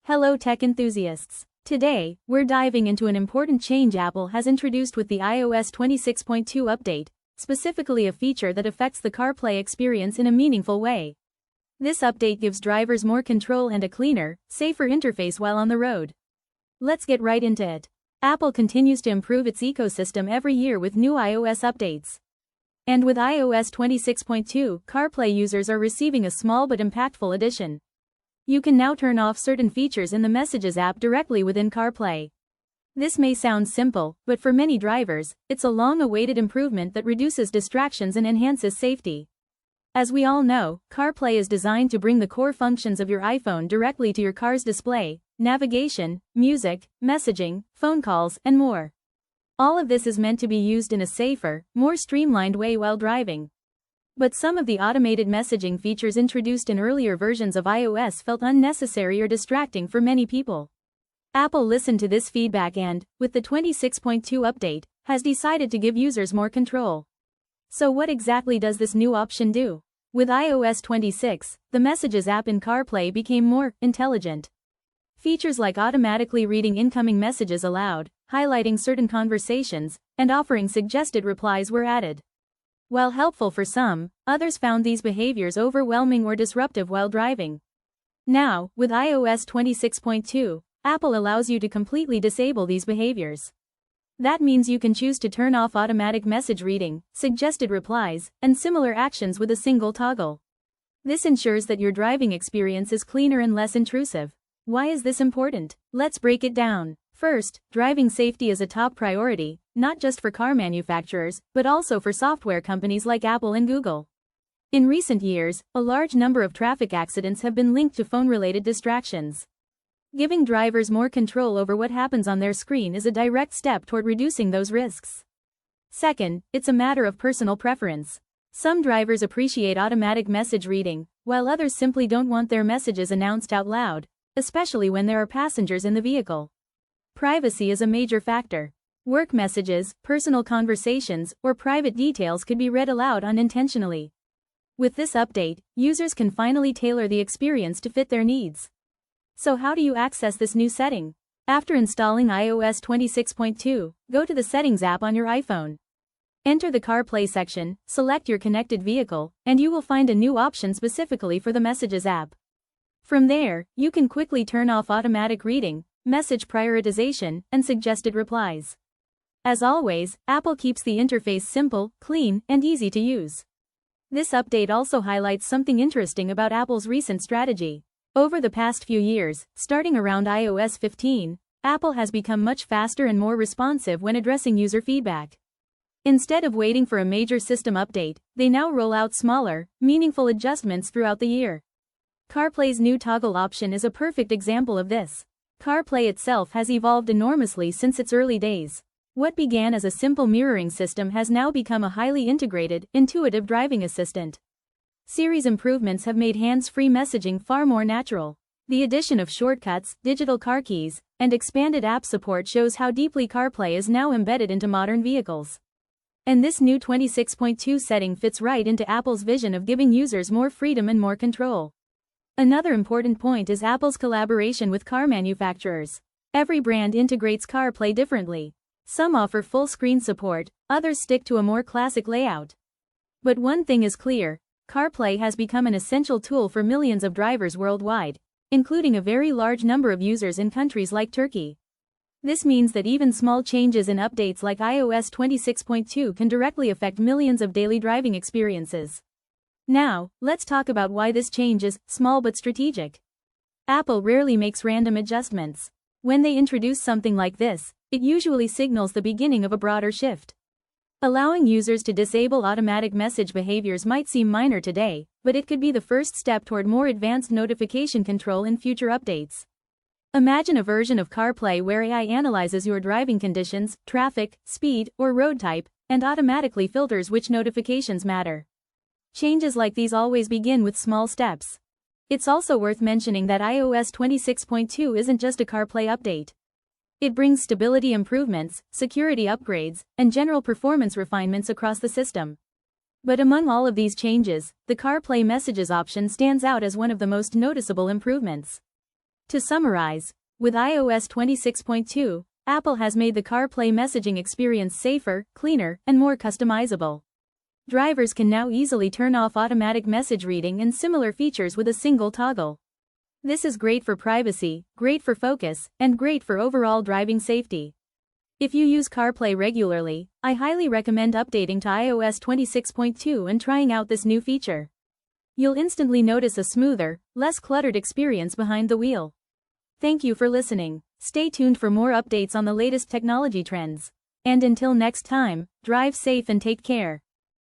Hello tech enthusiasts. Today, we're diving into an important change Apple has introduced with the iOS 26.2 update, specifically a feature that affects the CarPlay experience in a meaningful way. This update gives drivers more control and a cleaner, safer interface while on the road. Let's get right into it. Apple continues to improve its ecosystem every year with new iOS updates. And with iOS 26.2, CarPlay users are receiving a small but impactful addition. You can now turn off certain features in the Messages app directly within CarPlay. This may sound simple, but for many drivers, it's a long-awaited improvement that reduces distractions and enhances safety. As we all know, CarPlay is designed to bring the core functions of your iPhone directly to your car's display: navigation, music, messaging, phone calls, and more. All of this is meant to be used in a safer, more streamlined way while driving. But some of the automated messaging features introduced in earlier versions of iOS felt unnecessary or distracting for many people. Apple listened to this feedback and, with the 26.2 update, has decided to give users more control. So what exactly does this new option do? With iOS 26, the Messages app in CarPlay became more intelligent. Features like automatically reading incoming messages aloud, highlighting certain conversations, and offering suggested replies were added. While helpful for some, others found these behaviors overwhelming or disruptive while driving. Now, with iOS 26.2, Apple allows you to completely disable these behaviors. That means you can choose to turn off automatic message reading, suggested replies, and similar actions with a single toggle. This ensures that your driving experience is cleaner and less intrusive. Why is this important? Let's break it down. First, driving safety is a top priority, not just for car manufacturers, but also for software companies like Apple and Google. In recent years, a large number of traffic accidents have been linked to phone-related distractions. Giving drivers more control over what happens on their screen is a direct step toward reducing those risks. Second, it's a matter of personal preference. Some drivers appreciate automatic message reading, while others simply don't want their messages announced out loud, especially when there are passengers in the vehicle. Privacy is a major factor. Work messages, personal conversations, or private details could be read aloud unintentionally. With this update, users can finally tailor the experience to fit their needs. So how do you access this new setting? After installing iOS 26.2, go to the Settings app on your iPhone. Enter the CarPlay section, select your connected vehicle, and you will find a new option specifically for the Messages app. From there, you can quickly turn off automatic reading, message prioritization, and suggested replies. As always, Apple keeps the interface simple, clean, and easy to use. This update also highlights something interesting about Apple's recent strategy. Over the past few years, starting around iOS 15, Apple has become much faster and more responsive when addressing user feedback. Instead of waiting for a major system update, they now roll out smaller, meaningful adjustments throughout the year. CarPlay's new toggle option is a perfect example of this. CarPlay itself has evolved enormously since its early days. What began as a simple mirroring system has now become a highly integrated, intuitive driving assistant. Series improvements have made hands-free messaging far more natural. The addition of shortcuts, digital car keys, and expanded app support shows how deeply CarPlay is now embedded into modern vehicles. And this new 26.2 setting fits right into Apple's vision of giving users more freedom and more control. Another important point is Apple's collaboration with car manufacturers. Every brand integrates CarPlay differently. Some offer full-screen support, others stick to a more classic layout. But one thing is clear: CarPlay has become an essential tool for millions of drivers worldwide, including a very large number of users in countries like Turkey. This means that even small changes in updates like iOS 26.2 can directly affect millions of daily driving experiences. Now, let's talk about why this change is small but strategic. Apple rarely makes random adjustments. When they introduce something like this, it usually signals the beginning of a broader shift. Allowing users to disable automatic message behaviors might seem minor today, but it could be the first step toward more advanced notification control in future updates. Imagine a version of CarPlay where AI analyzes your driving conditions, traffic, speed, or road type, and automatically filters which notifications matter. Changes like these always begin with small steps. It's also worth mentioning that iOS 26.2 isn't just a CarPlay update. It brings stability improvements, security upgrades, and general performance refinements across the system. But among all of these changes, the CarPlay Messages option stands out as one of the most noticeable improvements. To summarize, with iOS 26.2, Apple has made the CarPlay messaging experience safer, cleaner, and more customizable. Drivers can now easily turn off automatic message reading and similar features with a single toggle. This is great for privacy, great for focus, and great for overall driving safety. If you use CarPlay regularly, I highly recommend updating to iOS 26.2 and trying out this new feature. You'll instantly notice a smoother, less cluttered experience behind the wheel. Thank you for listening. Stay tuned for more updates on the latest technology trends. And until next time, drive safe and take care.